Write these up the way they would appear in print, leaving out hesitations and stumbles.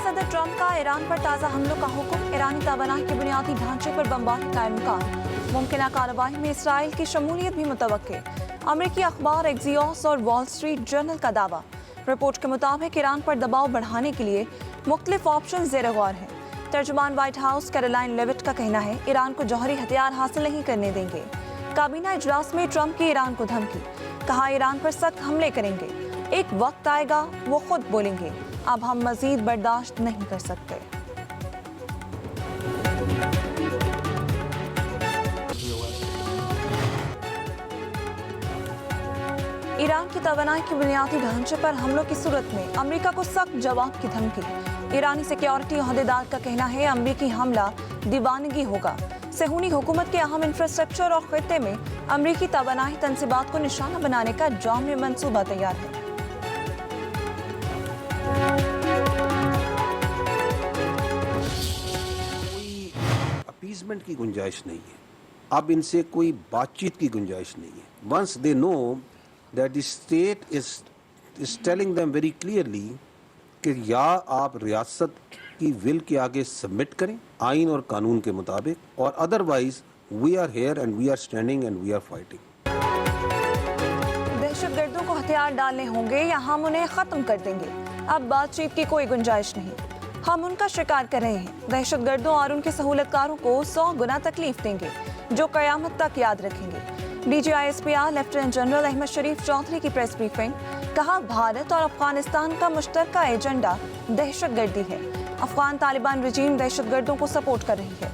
सदर ट्रंप का ईरान पर ताज़ा हमलों का हुक्म। ईरानी तवानाई के बुनियादी ढांचे पर बमबारी का इम्कान। मुमकिन कार्रवाई में इसराइल की शमूलियत भी मुतवक्के। अमरीकी अखबार एक्सियोस और वॉल स्ट्रीट जर्नल का दावा। रिपोर्ट के मुताबिक ईरान पर दबाव बढ़ाने के लिए मुख्तलिफ ऑप्शन ज़ेर गौर हैं। तर्जुमान व्हाइट हाउस कैरोलाइन लेविट का कहना है ईरान को जौहरी हथियार हासिल नहीं करने देंगे। काबीना इजलास में ट्रंप की ईरान को धमकी। कहा ईरान पर सख्त हमले करेंगे। एक वक्त आएगा वो खुद बोलेंगे अब हम मजीद बर्दाश्त नहीं कर सकते। ईरान की तवानाई के बुनियादी ढांचे पर हमलों की सूरत में अमेरिका को सख्त जवाब की धमकी। ईरानी सिक्योरिटी ओहदेदार का कहना है अमेरिकी हमला दीवानगी होगा। सेहूनी हुकूमत के अहम इंफ्रास्ट्रक्चर और खित्ते में अमेरिकी तवानाई तंसीबात को निशाना बनाने का जाम मंसूबा तैयार है। कोई अपीजमेंट की गुंजाइश नहीं है, अब इनसे कोई बातचीत की गुंजाइश नहीं है। Once they know that the state is telling them very clearly कि या आप रियासत की विल के आगे सबमिट करें आइन और कानून के मुताबिक, और otherwise we are here and we are standing and we are fighting. दहशतगर्दों को हथियार डालने होंगे या हम उन्हें खत्म कर देंगे। अब बातचीत की कोई गुंजाइश नहीं। हम उनका शिकार कर रहे हैं। दहशतगर्दों और उनके सहूलतकारों को 100 गुना तकलीफ देंगे जो कयामत तक याद रखेंगे। DGISPR lieutenant general Ahmed Sharif Chaudhary की प्रेस ब्रीफिंग। कहा भारत और अफगानिस्तान का मुश्तरका एजेंडा दहशतगर्दी है। अफगान तालिबान रजीम दहशतगर्दों को सपोर्ट कर रही है।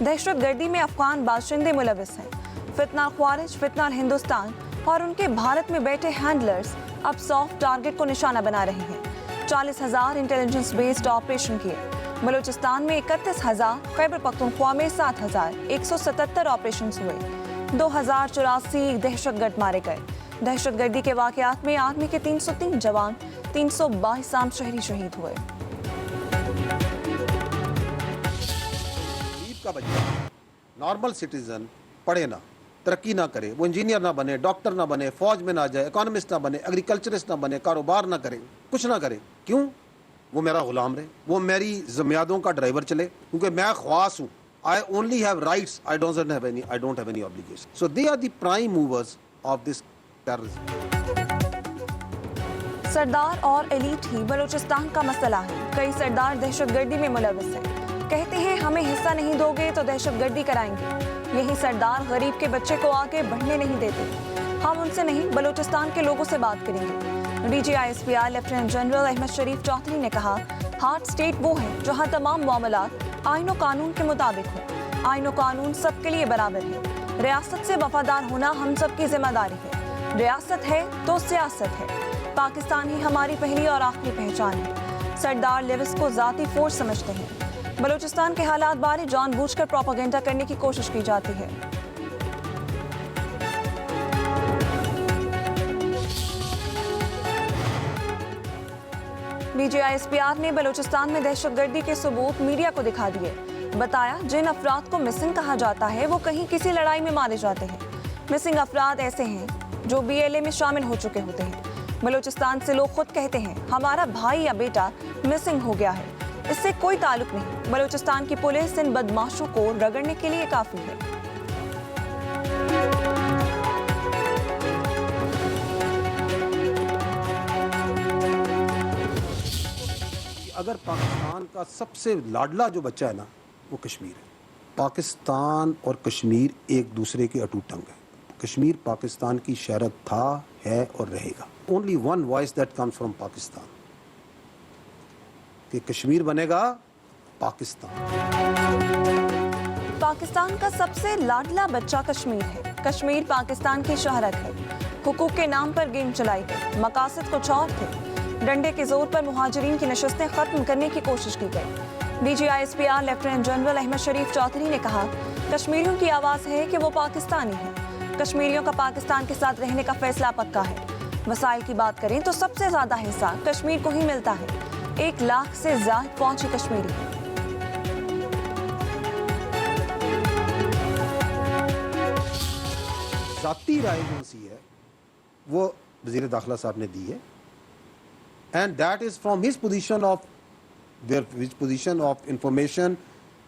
दहशतगर्दी में अफगान बाशिंदे मुलविस हैं। फितना ख्वारिज, फितना हिंदुस्तान और उनके भारत में बैठे हैंडलर्स अब सॉफ्ट टारगेट को निशाना बना रहे हैं। 40,000 इंटेलिजेंस बेस्ड ऑपरेशन किए। बलूचिस्तान में 31,000, खैबर पख्तूनख्वा में 7,177 ऑपरेशन हुए। 2,084 दहशतगर्द मारे गए। दहशतगर्दी के वाकयात में आर्मी के 303 जवान, 322 आम शहरी शहीद हुए। का बच्चा नॉर्मल सिटीजन पढ़े ना, तरक्की ना करे, वो इंजीनियर ना बने, डॉक्टर ना बने, फौज में ना जाए, इकोनॉमिस्ट ना बने, एग्रीकल्चरिस्ट ना बने, कारोबार ना करे, कुछ ना करे, क्यों? वो मेरा गुलाम रहे, वो मेरी जिम्मेदारियों का ड्राइवर चले, क्योंकि मैं ख्वास हूँ। I only have rights. I don't have any obligations. So they are the prime movers of this terrorism. सरदार और एलीट ही बलूचिस्तान का मसला है। कई सरदार दहशतगर्दी में मुलविस हैं। कहते हैं हमें हिस्सा नहीं दोगे तो दहशतगर्दी कराएंगे। यही सरदार गरीब के बच्चे को आगे बढ़ने नहीं देते। हम उनसे नहीं, बलूचिस्तान के लोगों से बात करेंगे। DGISPR lieutenant general Ahmed Sharif Chaudhry ने कहा हार्ट स्टेट वो है जहां तमाम मामलात आइन और कानून के मुताबिक हो। आइन और कानून सबके लिए बराबर है। रियासत से वफादार होना हम सबकी जिम्मेदारी है। रियासत है तो सियासत है। पाकिस्तान ही हमारी पहली और आखिरी पहचान है। सरदार लेविस को जाती फोर्स समझते हैं। बलूचिस्तान के हालात बारे जानबूझकर प्रोपेगेंडा करने की कोशिश की जाती है। DGISPR ने बलूचिस्तान में दहशतगर्दी के सबूत मीडिया को दिखा दिए। बताया जिन अफराद को मिसिंग कहा जाता है वो कहीं किसी लड़ाई में मारे जाते हैं। मिसिंग अफराद ऐसे हैं जो BLA में शामिल हो चुके होते हैं। बलूचिस्तान से लोग खुद कहते हैं हमारा भाई या बेटा मिसिंग हो गया है। इससे कोई ताल्लुक नहीं। बलूचिस्तान की पुलिस इन बदमाशों को रगड़ने के लिए काफी है। अगर पाकिस्तान का सबसे लाडला जो बच्चा है ना, वो कश्मीर है। पाकिस्तान और कश्मीर एक दूसरे के अटूट अंग है। कश्मीर पाकिस्तान की शहरत था, है और रहेगा। Only one voice that comes from Pakistan कि कश्मीर बनेगा पाकिस्तान। पाकिस्तान का सबसे लाडला बच्चा कश्मीर है। कश्मीर पाकिस्तान की शहरत है। हुकूक के नाम पर गेम चलाई गई। मकासद कुछ और थे। डंडे के जोर पर मुहाजिरीन की नशस्तें खत्म करने की कोशिश की गई। DGISPR lieutenant general Ahmed Sharif Chaudhry ने कहा कश्मीरियों की आवाज़ है कि वो पाकिस्तानी है। कश्मीरियों का पाकिस्तान के साथ रहने का फैसला पक्का है। वसाइल की बात करें तो सबसे ज्यादा हिस्सा कश्मीर को ही मिलता है। 1 लाख से ज्यादा पहुंची कश्मीरी है। जाती राय कौन सी है वो वज़ीर दाखिला साहब ने दी है, and that is from his position of where which position of information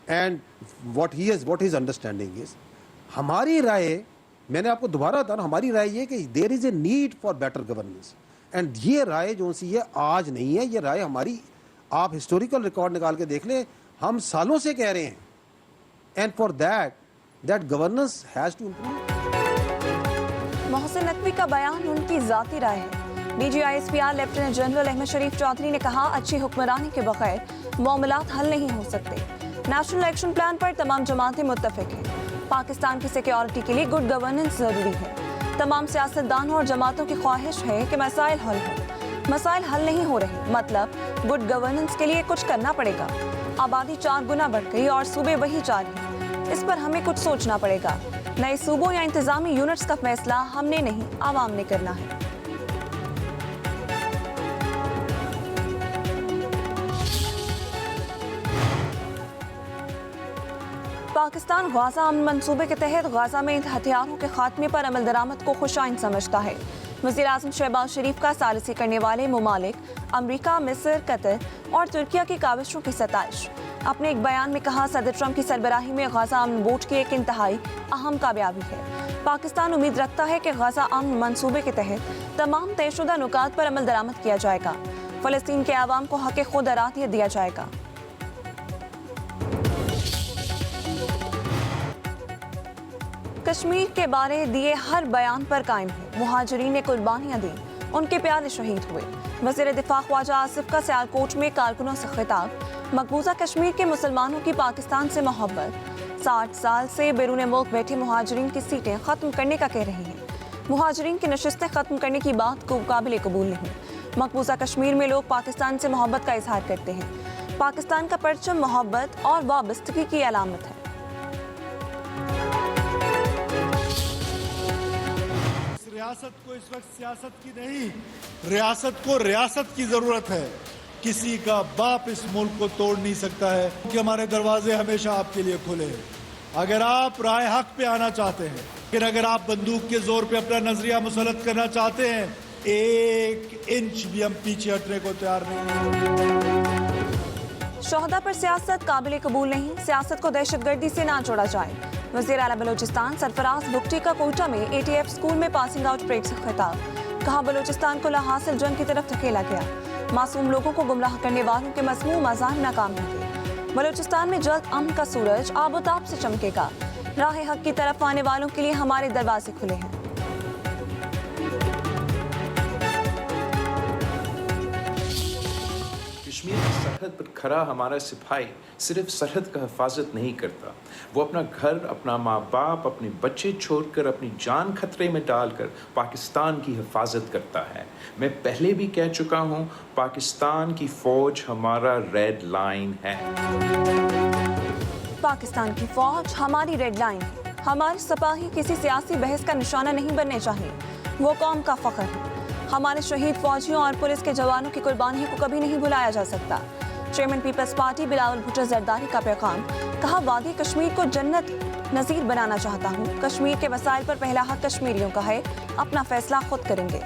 and what his understanding is. हमारी राय, मैंने आपको दोबारा बताया, हमारी राय ये कि there is a need for better governance, and ये राय जो सी है आज नहीं है, ये राय हमारी, आप हिस्टोरिकल रिकॉर्ड निकाल के देख लें, हम सालों से कह रहे हैं, and for that governance has to improve. Mohsin Naqvi का बयान उनकी जाती राय है। DGISPR lieutenant general Ahmed Sharif Chaudhry ने कहा, अच्छी हुक्मरानी के बगैर मामलात हल नहीं हो सकते। नेशनल एक्शन प्लान पर तमाम जमातें मुत्तफिक हैं। पाकिस्तान की सिक्योरिटी के लिए गुड गवर्नेंस जरूरी है। तमाम सियासतदानों और जमातों की ख्वाहिश है कि मसाइल हल हो। मसाइल हल नहीं हो रहे, मतलब गुड गवर्नेंस के लिए कुछ करना पड़ेगा। आबादी 4 गुना बढ़ गई और सूबे वही 4 हैं। इस पर हमें कुछ सोचना पड़ेगा। नए सूबों या इंतजामी यूनिट्स का फैसला हमने नहीं, आवाम ने करना है। पाकिस्तान गाजा अमन मंसूबे के तहत गाजा में हथियारों के खात्मे पर अमल दरामद को खुशाइन समझता है। वज़ीर आज़म शहबाज शरीफ का सालिसी करने वाले ममालिक अमरीका, मिस्र, कतर और तुर्किया की काविशों की सताइश। अपने एक बयान में कहा, सदर ट्रंप की सरबराही में गाजा अमन बोर्ड की एक इंतहाई अहम कामयाबी है। पाकिस्तान उम्मीद रखता है कि गाजा अमन मंसूबे के तहत तमाम तयशुदा नुकात पर अमल दरामद किया जाएगा। फ़लस्तीन के आवाम को हक़ खुद अरातियत दिया जाएगा। कश्मीर के बारे दिए हर बयान पर कायम है। मुहाजिरीन ने कुर्बानियां दी, उनके प्यारे शहीद हुए। वज़ीर दिफा ख्वाजा आसिफ का सियालकोट में कारकुनों से खिताब। मकबूजा कश्मीर के मुसलमानों की पाकिस्तान से मोहब्बत। 60 साल से बैरून मुल्क बैठे मुहाजिरीन की सीटें खत्म करने का कह रही हैं। मुहाजिरीन की नशिस्तें खत्म करने की बात को काबिल कबूल नहीं। मकबूजा कश्मीर में लोग पाकिस्तान से मोहब्बत का इजहार करते हैं। पाकिस्तान का परचम मोहब्बत और वाबस्तगी की अलामत है। रियासत को इस वक्त सियासत की नहीं, रियासत को रियासत की जरूरत है। किसी का बाप इस मुल्क को तोड़ नहीं सकता है कि हमारे दरवाजे हमेशा आपके लिए खुले हैं। अगर आप राय हक पे आना चाहते हैं, लेकिन अगर आप बंदूक के जोर पे अपना नजरिया मुसलत करना चाहते हैं, 1 इंच भी हम पीछे हटने को तैयार नहीं हैं। शोहदा पर सियासत काबिल कबूल नहीं। सियासत को दहशतगर्दी से ना जोड़ा जाए। वज़ीर आला बलोचिस्तान सरफराज भुगटी का कोयटा में ATF स्कूल में पासिंग आउट परेड से खिताब। कहा, बलोचिस्तान को लाहासिल जंग की तरफ धकेला गया। मासूम लोगों को गुमराह करने वालों के मज़मूम अज़ान नाकाम होंगे। बलोचिस्तान में जल्द अमन का सूरज आबोताब से चमकेगा। राह हक की तरफ आने वालों के लिए हमारे दरवाजे खुले हैं। कश्मीर की सरहद पर खड़ा हमारा सिपाही सिर्फ सरहद का हिफाजत नहीं करता, वो अपना घर, अपना माँ बाप, अपने बच्चे छोड़कर, अपनी जान खतरे में डालकर पाकिस्तान की हिफाजत करता है। मैं पहले भी कह चुका हूँ, पाकिस्तान की फ़ौज हमारा रेड लाइन है। पाकिस्तान की फ़ौज हमारी रेड लाइन है। हमारे सिपाही किसी सियासी बहस का निशाना नहीं बनने चाहिए। वो कौम का फ़ख्र है। हमारे शहीद फौजियों और पुलिस के जवानों की कुर्बानियों को कभी नहीं भुलाया जा सकता। Chairman Peoples Party Bilawal Bhutto Zardari का पैगाम। कहा, वादी कश्मीर को जन्नत नज़ीर बनाना चाहता हूँ। कश्मीर के वसाइल पर पहला हक कश्मीरियों का है। अपना फैसला खुद करेंगे।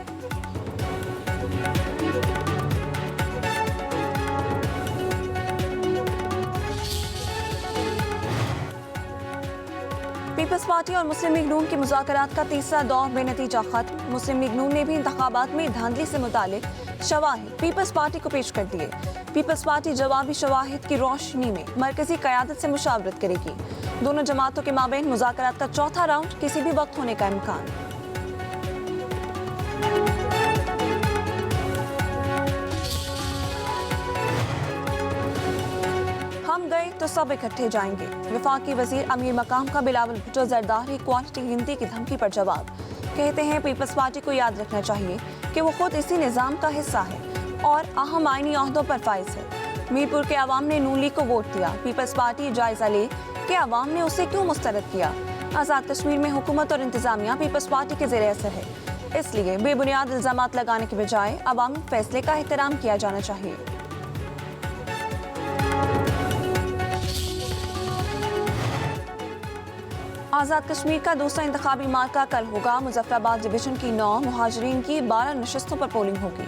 पीपल्स पार्टी और मुस्लिम लीग नून के मुज़ाकरात का तीसरा दौर बेनतीजा खत्म। मुस्लिम लीग नून ने भी इंतखाबात में धांधली से मुतालिक शवाहिद पीपल्स पार्टी को पेश कर दिए। पीपल्स पार्टी जवाबी शवाहिद की रोशनी में मरकजी क़यादत से मुशावरत करेगी। दोनों जमातों के माबैन मुज़ाकरात का चौथा राउंड किसी भी वक्त होने का इम्कान। हम गए तो सब इकट्ठे जाएंगे। वफाकी वजीर अमीर मकाम का बिलावल भुट्टो जरदारी क्वालिटी गिनती की धमकी पर जवाब। कहते हैं, पीपल्स पार्टी को याद रखना चाहिए कि वो खुद इसी निज़ाम का हिस्सा है और अहम आईनी ओहदों पर फाइज है। मीरपुर के अवाम ने नून लीग को वोट दिया। पीपल्स पार्टी जायजा ले कि अवाम ने उसे क्यों मुस्तरद किया। आज़ाद कश्मीर में हुकूमत और इंतजामिया पीपल्स पार्टी के ज़ेरे असर है, इसलिए बेबुनियाद इल्ज़ामात लगाने के बजाय अवामी फैसले का एहतराम किया जाना चाहिए। आज़ाद कश्मीर का दूसरा इंतखाबी मार्का कल होगा। मुजफ्फराबाद डिवीजन की 9 मुहाजिरीन की 12 नशिस्तों पर पोलिंग होगी।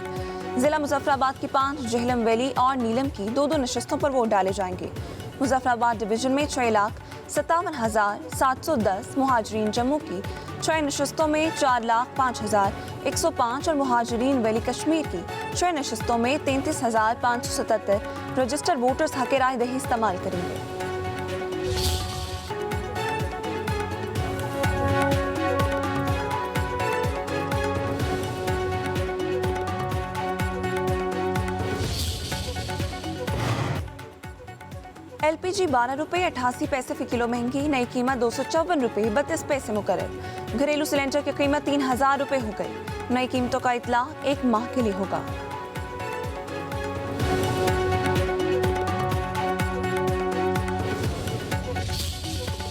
जिला मुजफ्फराबाद की 5, जेहलम वैली और नीलम की 2-2 नशिस्तों पर वोट डाले जाएंगे। मुजफ्फराबाद डिवीजन में 6,57,710, मुहाजिरीन जम्मू की 6 नशिस्तों में 4,05,105 और मुहाजिरीन वैली कश्मीर की 6 नशिस्तों में 33,577 रजिस्टर्ड वोटर्स हक राय दही इस्तेमाल करेंगे। LPG 12 रुपये 88 पैसे फी किलो महंगी, नई कीमत 254 रुपये 32 पैसे मुकर्रर। घरेलू सिलेंडर की कीमत 3,000 रुपये हो गई। नई कीमतों का इतला 1 माह के लिए होगा।